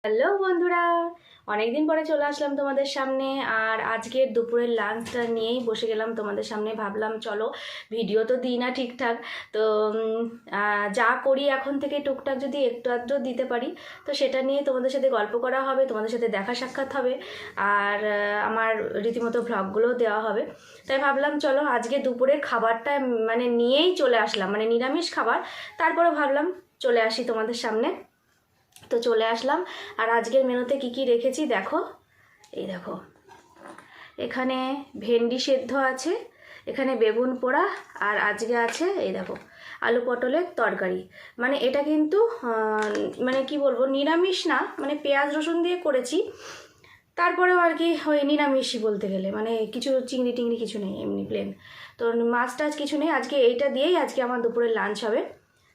Hello বন্ধুরা, অনেকদিন পরে চলে আসলাম তোমাদের সামনে। আর আজকের দুপুরের লাঞ্চটা নিয়েই বসে গেলাম তোমাদের সামনে। ভাবলাম চলো, ভিডিও তো দিই না ঠিকঠাক, তো যা করি এখন থেকে টুকটাক যদি একটু আধটু দিতে পারি, তো সেটা নিয়ে তোমাদের সাথে গল্প করা হবে, তোমাদের সাথে দেখা সাক্ষাৎ হবে, আর আমার রীতিমতো ভ্লগগুলোও দেওয়া হবে। তাই ভাবলাম চলো আজকে দুপুরের খাবারটা মানে নিয়েই চলে আসলাম, মানে নিরামিষ খাবার। তারপরে ভাবলাম চলে আসি তোমাদের সামনে। তো চলে আসলাম। আর আজকের মেনুতে কি কি রেখেছি দেখো, এই দেখো, এখানে ভেন্ডি সেদ্ধ আছে, এখানে বেগুন পোড়া, আর আজকে আছে এই দেখো আলু পটলের তরকারি। মানে এটা কিন্তু মানে কি বলবো, নিরামিষ না, মানে পেঁয়াজ রসুন দিয়ে করেছি, তারপরেও আর কি ওই নিরামিষই বলতে গেলে, মানে কিছু চিংড়ি টিংড়ি কিছু নেই, এমনি প্লেন। তো মাছ টাছ কিছু নেই আজকে, এইটা দিয়েই আজকে আমার দুপুরের লাঞ্চ হবে।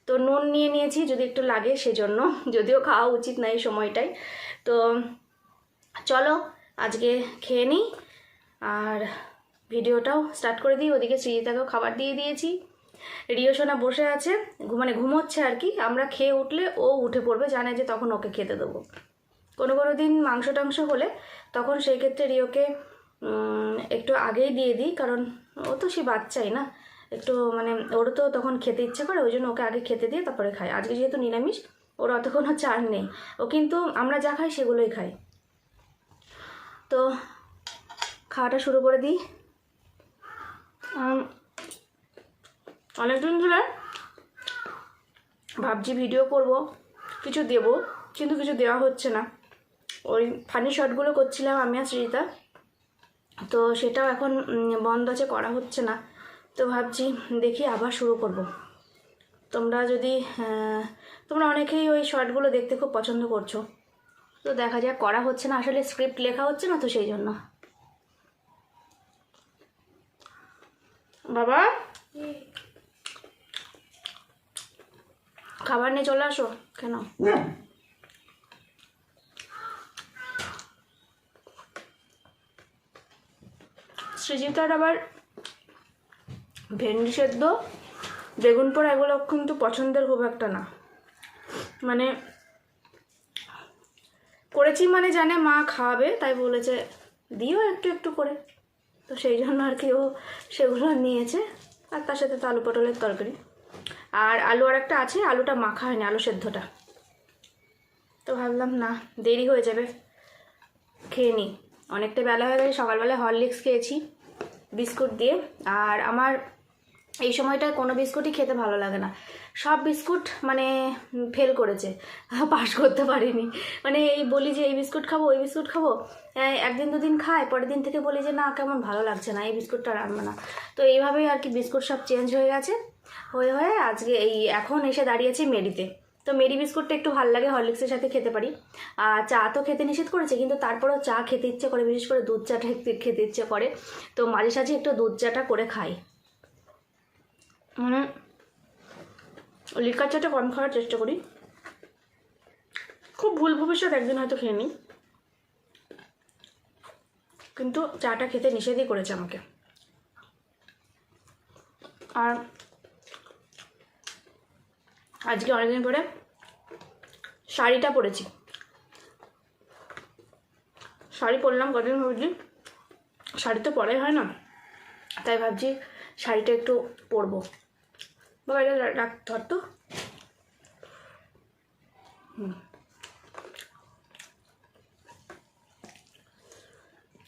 তো নুন নিয়ে নিয়েছি যদি একটু লাগে সেজন্য, যদিও খাওয়া উচিত না এই সময়টাই। তো চলো আজকে খেয়ে নিই, আর ভিডিওটাও স্টার্ট করে দিই। ওদিকে সৃজিতাকেও খাবার দিয়ে দিয়েছি, রিও সোনা বসে আছে, মানে ঘুমোচ্ছে আর কি। আমরা খেয়ে উঠলে ও উঠে পড়বে, জানে যে তখন ওকে খেতে দেবো। কোনো কোনো দিন মাংস টাংস হলে তখন সেই ক্ষেত্রে রিওকে একটু আগেই দিয়ে দিই, কারণ ও তো সে বাচ্চাই না, একটু মানে ওরও তো তখন খেতে ইচ্ছে করে, ওই জন্য ওকে আগে খেতে দিয়ে তারপরে খায়। আজকে যেহেতু নিরামিষ, ওর অতক্ষণ হচ্ছে আর নেই, ও কিন্তু আমরা যা খাই সেগুলোই খাই। তো খাওয়াটা শুরু করে দিই। অনেকদিন ধরে ভাবছি ভিডিও করব, কিছু দেব, কিন্তু কিছু দেওয়া হচ্ছে না। ওই ফানি শটগুলো করছিলাম আমি আর সৃজিতা, তো সেটাও এখন বন্ধ আছে, করা হচ্ছে না। তো ভাবছি দেখি আবার শুরু করব। তোমরা যদি তোমরা অনেকেই ওই শর্টগুলো দেখতে খুব পছন্দ করছো, তো দেখা যাক, করা হচ্ছে না আসলে, স্ক্রিপ্ট লেখা হচ্ছে না, তো সেই জন্য। বাবা খাবার নিয়ে চলে আসো। কেন? সৃজিতার আবার ভেন্ডি সেদ্ধ, বেগুন পোড়া এগুলো কিন্তু পছন্দের খুব একটা না, মানে করেছি মানে জানে মা খাওয়াবে, তাই বলেছে দিও একটু একটু করে, তো সেই জন্য আর কি ও সেগুলো নিয়েছে। আর তার সাথে তো আলু পটলের তরকারি, আর আলু আর একটা আছে, আলুটা মাখা হয়নি, আলু সেদ্ধটা। তো ভাবলাম না, দেরি হয়ে যাবে, খেয়ে নিই। অনেকটা বেলা হয়ে গেছে, সকালবেলায় হরলিক্স খেয়েছি বিস্কুট দিয়ে। আর আমার এই সময়টায় কোনো বিস্কুটই খেতে ভালো লাগে না, সব বিস্কুট মানে ফেল করেছে, পাস করতে পারিনি। মানে এই বলি যে এই বিস্কুট খাবো ওই বিস্কুট খাবো, একদিন দুদিন খায়, পরের দিন থেকে বলি যে না কেমন ভালো লাগছে না, এই বিস্কুটটা রাখবো না। তো এইভাবেই আর কি বিস্কুট সব চেঞ্জ হয়ে গেছে, হয়ে হয়ে আজকে এই এখন এসে দাঁড়িয়েছি মেরিতে। তো মেরি বিস্কুটটা একটু ভালো লাগে, হরলিক্সের সাথে খেতে পারি। আর চা তো খেতে নিষেধ করেছে, কিন্তু তারপরেও চা খেতে ইচ্ছে করে, বিশেষ করে দুধ চাটা খেতে ইচ্ছে করে, তো মাঝে সাঝে একটু দুধ চাটা করে খাই। মানে লিকার চাটা কম খাওয়ার চেষ্টা করি, খুব ভুল ভবিষ্যৎ একদিন হয়তো খেয়ে নিই, কিন্তু চাটা খেতে নিষেধই করেছে আমাকে। আর আজকে অনেকদিন পরে শাড়িটা পরেছি, শাড়ি পরলাম কদিন, ভাবছি শাড়ি তো পরাই হয় না, তাই ভাবছি শাড়িটা একটু পরবো। বাবা এটা রাখ, ধর তো।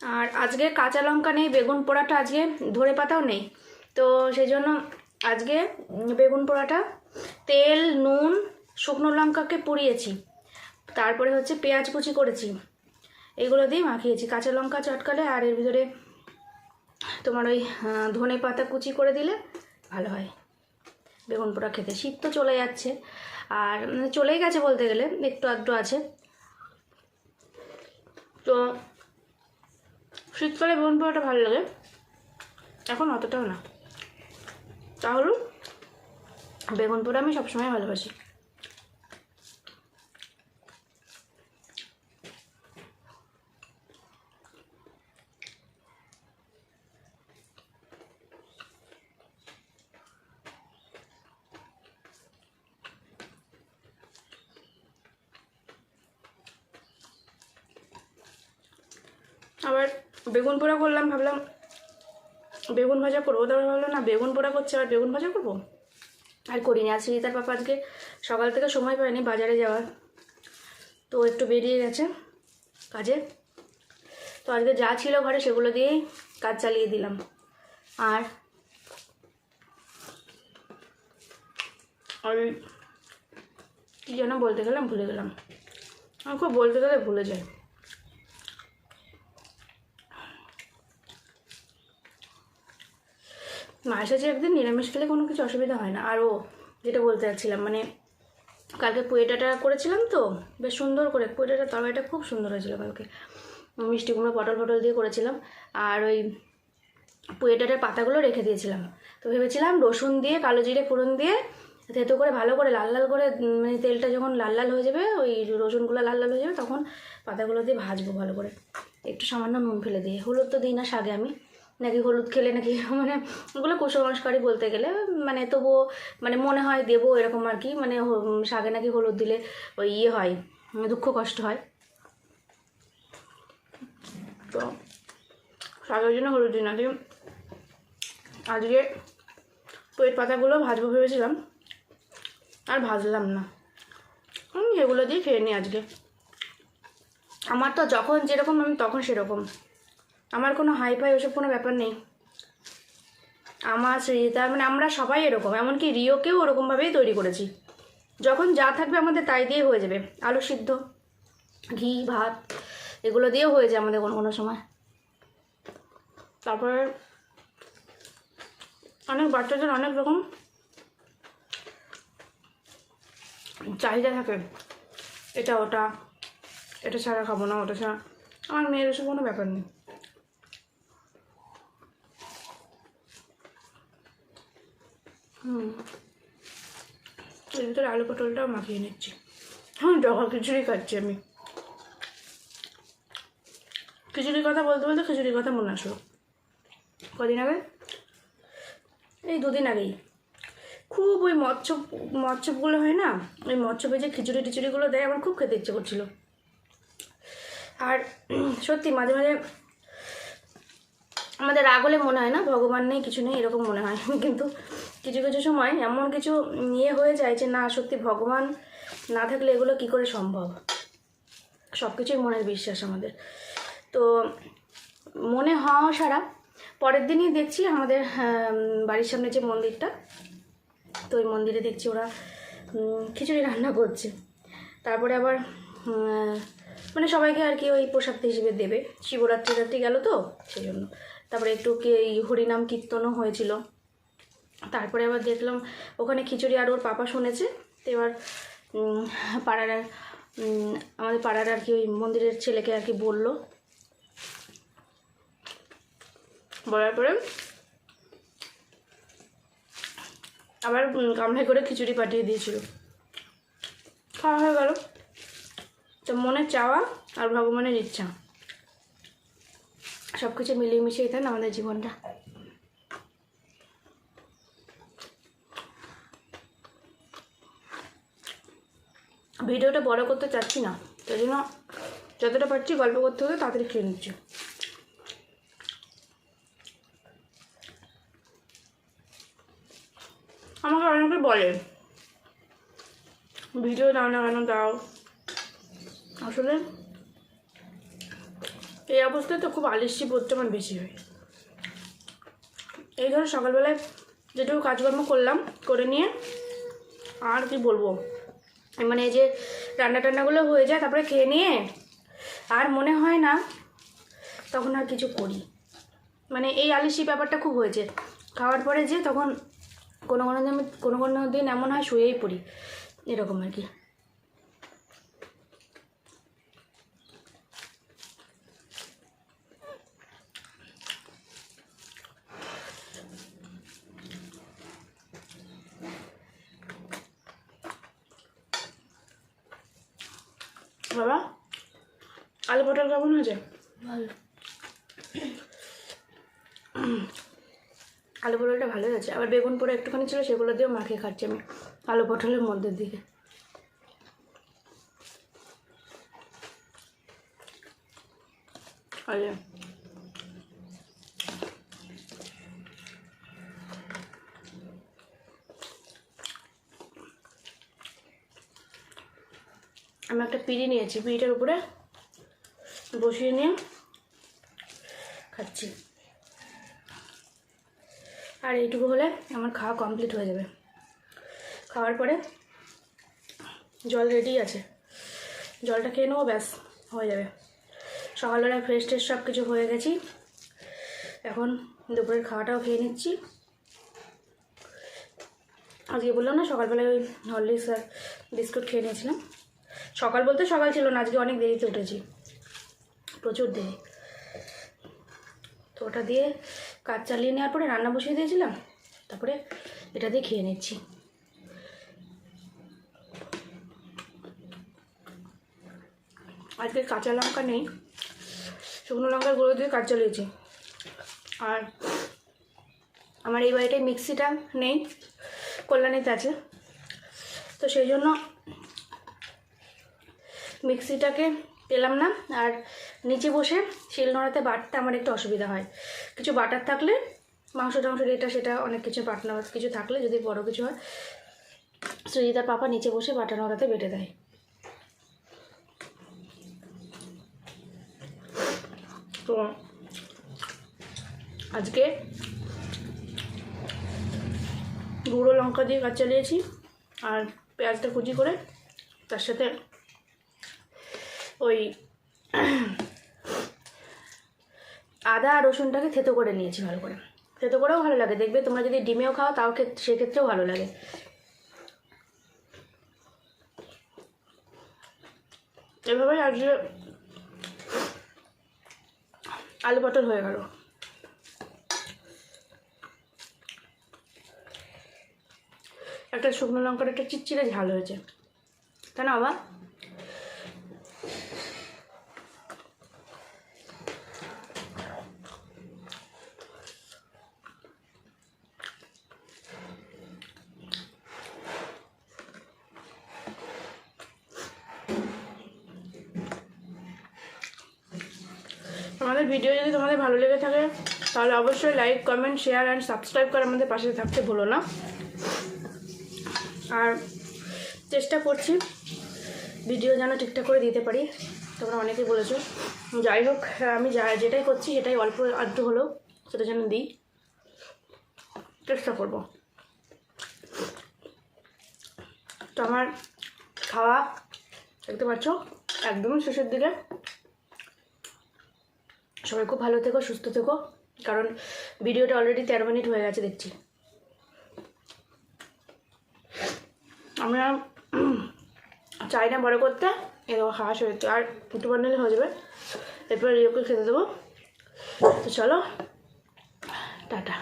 আর আজকে কাঁচা লঙ্কা নেই, বেগুন পোড়াটা আজকে ধরে পাতাও নেই, তো সেই জন্য আজকে বেগুন পোড়াটা তেল নুন শুকনো লঙ্কাকে পুড়িয়েছি, তারপরে হচ্ছে পেঁয়াজ কুচি করেছি, এগুলো দিয়ে মাখিয়েছি। কাঁচা লঙ্কা চটকালে আর এর ভিতরে তোমার ওই ধনে পাতা কুচি করে দিলে ভালো হয় বেগুন পোড়া খেতে। শীত তো চলে যাচ্ছে, আর চলেই গেছে বলতে গেলে, একটু আধটু আছে। তো শীতকালে বেগুন পোড়াটা ভালো লাগে, এখন অতটাও না। তাহলে বেগুন পোড়া আমি সবসময় ভালোবাসি। আবার বেগুন পোড়া করলাম, ভাবলাম বেগুন ভাজা করবো, তারপর ভাবলাম না বেগুন পোড়া করছে আর বেগুন ভাজা করবো, আর করিনি। আর শ্রীতার পাপা আজকে সকাল থেকে সময় পায়নি বাজারে যাওয়ার, তো একটু বেরিয়ে গেছে কাজে, তো আজকে যা ছিল ঘরে সেগুলো দিয়েই কাজ চালিয়ে দিলাম। আর কী যেন বলতে গেলাম ভুলে গেলাম, আমি খুব বলতে গেলে ভুলে যাই। মাস আছে একদিন নিরামিষ খেলে কোনো কিছু অসুবিধা হয় না। আর ও যেটা বলতে চাচ্ছিলাম, মানে কালকে পুয়েটাটা করেছিলাম তো বেশ সুন্দর করে, পুয়েটাটার তরকারিটা খুব সুন্দর হয়েছিল কালকে, মিষ্টি কুমড়ো পটল ফটল দিয়ে করেছিলাম। আর ওই পুয়েটাটার পাতাগুলো রেখে দিয়েছিলাম, তো ভেবেছিলাম রসুন দিয়ে কালো জিরে ফোড়ন দিয়ে থেতো করে ভালো করে লাল লাল করে, মানে তেলটা যখন লাল লাল হয়ে যাবে, ওই রসুনগুলো লাল লাল হয়ে যাবে, তখন পাতাগুলো দিয়ে ভাজবো ভালো করে, একটু সামান্য নুন ফেলে দিয়ে। হলুদ তো দিই না শাকে আমি, নাকি হলুদ খেলে নাকি মানে ওগুলো কুসংস্কারই বলতে গেলে, মানে তবুও মানে মনে হয় দেবো এরকম আর কি, মানে শাকে নাকি হলুদ দিলে ওই ইয়ে হয়, দুঃখ কষ্ট হয়, তো শাকের জন্য হলুদ দিই না। দিয়ে আজকে পেট পাতাগুলো ভাজবো ভেবেছিলাম, আর ভাজলাম না, এগুলো দিয়ে খেয়ে নিই আজকে। আমার তো যখন যেরকম আমি তখন সেরকম, আমার কোনো হাই ফাই ওসব কোনো ব্যাপার নেই। আমার শ্রীতা মানে আমরা সবাই এরকম, এমনকি রিওকেও ওরকমভাবেই তৈরি করেছি, যখন যা থাকবে আমাদের তাই দিয়ে হয়ে যাবে, আলু সিদ্ধ ঘি ভাত এগুলো দিয়েও হয়ে যায় আমাদের কোনো কোনো সময়। তারপরে অনেক বাচ্চাদের অনেক রকম চাহিদা থাকে, এটা ওটা, এটা ছাড়া খাবো না ওটা ছাড়া, আমার মেয়ের ওসব কোনো ব্যাপার নেই। এর ভিতরে আলু পটলটাও মাখিয়ে নিচ্ছি। জগা খিচুড়ি খাচ্ছি আমি। খিচুড়ির কথা বলতে বলতে খিচুড়ির কথা মনে আসলো, কদিন আগে, এই 2 দিন আগেই খুব ওই মৎস্যগুলো হয় না, ওই মৎস্য ভেজে খিচুড়ি টিচুড়িগুলো দেয়, আমার খুব খেতে ইচ্ছে করছিল। আর সত্যি মাঝে মাঝে আমাদের রাগ হলে মনে হয় না ভগবান নেই কিছু নেই এরকম মনে হয়, কিন্তু কিছু কিছু সময় এমন কিছু ইয়ে হয়ে যায় যে না সত্যি ভগবান না থাকলে এগুলো কি করে সম্ভব, সব কিছুই মনের বিশ্বাস আমাদের। তো মনে হওয়া সারা পরের দিনই দেখছি আমাদের বাড়ির সামনে যে মন্দিরটা, তো ওই মন্দিরে দেখছি ওরা খিচুড়ি রান্না করছে। তারপরে আবার মানে সবাইকে আর কি ওই প্রসাদ হিসেবে দেবে, শিবরাত্রি গেল তো সেই জন্য। তারপরে একটু এই হরিনাম কীর্তনও হয়েছিল। তারপরে আবার দেখলাম ওখানে খিচুড়ি আর ওর পাপা শুনেছে, তো এবার পাড়ার আমাদের পাড়ার আর কি ওই মন্দিরের ছেলেকে আর কি বললো, বলার পরে আবার গামলায় করে খিচুড়ি পাঠিয়ে দিয়েছিল, খাওয়া হয়ে গেল। তো মনের চাওয়া আর ভগবানের ইচ্ছা সব কিছু মিলিয়ে মিশিয়ে থাকে আমাদের জীবনটা। ভিডিওটা বড় করতে চাচ্ছি না, তাই জন্য যতটা পারছি গল্প করতে হলে তাড়াতাড়ি খেয়ে নিচ্ছি। আমাকে অনেকে বলে ভিডিও দাও না কেন, দাও। আসলে এই অবস্থায় তো খুব আলিস্যি বোধটা আমার বেশি হয়। এই ধরো সকালবেলায় যেটুকু কাজকর্ম করলাম, করে নিয়ে আর কি বলবো, মানে এই যে রান্না টান্নাগুলো হয়ে যায়, তারপরে খেয়ে নিয়ে আর মনে হয় না তখন আর কিছু করি, মানে এই আলিস্যি ব্যাপারটা খুব হয়েছে। খাওয়ার পরে যে তখন কোনো দিন এমন হয় শুয়েই পড়ি, এরকম আর কি। বাবা আলু পটল কেমন হয়েছে? ভালো, আলু পটলটা ভালোই আছে। আবার বেগুন পোড়া একটুখানি ছিল, সেগুলো দিয়েও মাখিয়ে খাচ্ছি আমি আলু পটলের মধ্যে দিকে। আরে আমি একটা পিঁড়ি নিয়েছি, পিঁড়িটার উপরে বসিয়ে নিয়ে খাচ্ছি। আর এইটুকু হলে আমার খাওয়া কমপ্লিট হয়ে যাবে। খাওয়ার পরে জল রেডি আছে, জলটা খেয়ে নেবো, ব্যাস হয়ে যাবে। সকালবেলা ফ্রেশ ট্রেশ সব কিছু হয়ে গেছি, এখন দুপুরের খাওয়াটাও খেয়ে নিচ্ছি। আজকে বললাম না সকালবেলায় ওই হরলিক্স আর বিস্কুট খেয়ে নিয়েছিলাম। সকাল বলতে সকাল ছিল না, আজকে অনেক দেরিতে উঠেছি, প্রচুর দেরি। তো ওটা দিয়ে কাজ চালিয়ে নেওয়ার পরে রান্না বসিয়ে দিয়েছিলাম, তারপরে এটা দিয়ে খেয়ে নিচ্ছি। আজকে কাঁচা লঙ্কা নেই, শুকনো লঙ্কার গুঁড়ো দিয়ে কাজ চালিয়েছি। আর আমার এই বাড়িটায় মিক্সিটা নেই, কল্যাণীতে আছে, তো সেই জন্য মিক্সিটাকে পেলাম না। আর নিচে বসে শিল নোড়াতে বাটতে আমার একটু অসুবিধা হয়। কিছু বাটার থাকলে মাংস টাংস এটা সেটা অনেক কিছু বাটনা কিছু থাকলে, যদি বড় কিছু হয় সৃজিতার পাপা নিচে বসে বাটা নোড়াতে বেটে দেয়। তো আজকে গুঁড়ো লঙ্কা দিয়ে কাজ চালিয়েছি, আর পেঁয়াজটা কুচি করে তার সাথে ওই আদা আর রসুনটাকে থেতো করে নিয়েছি ভালো করে। থেতো করেও ভালো লাগে, দেখবে তোমরা যদি ডিমেও খাও তাও সেক্ষেত্রেও ভালো লাগে। এভাবে আজকে আলু পটল হয়ে গেল। একটা শুকনো লঙ্কার একটা চিটচিটে ঝাল হয়েছে, তাই না বাবা? আমাদের ভিডিও যদি তোমাদের ভালো লেগে থাকে তাহলে অবশ্যই like, comment, share and subscribe করে আমাদের পাশে থাকতে ভুলো না। আর চেষ্টা করছি ভিডিও যেন ঠিকঠাক করে দিতে পারি, তোমরা অনেকেই বলেছো। যাই হোক, আমি যেটাই করছি সেটাই অল্প আধটু হলেও সেটা যেন দিই, চেষ্টা করব। তো আমার খাওয়া দেখতে পাচ্ছ একদমই শেষের দিকে। সবাই খুব ভালো থেকো, সুস্থ থেকো, কারণ ভিডিওটা অলরেডি 13 মিনিট হয়ে গেছে দেখছি। আমরা চাই না বড় করতে, এরকম হাঁস হয়েছে আর একটু বানালে হয়ে যাবে। এরপর রিওকে খেতে দেবো। তো চলো, টাটা।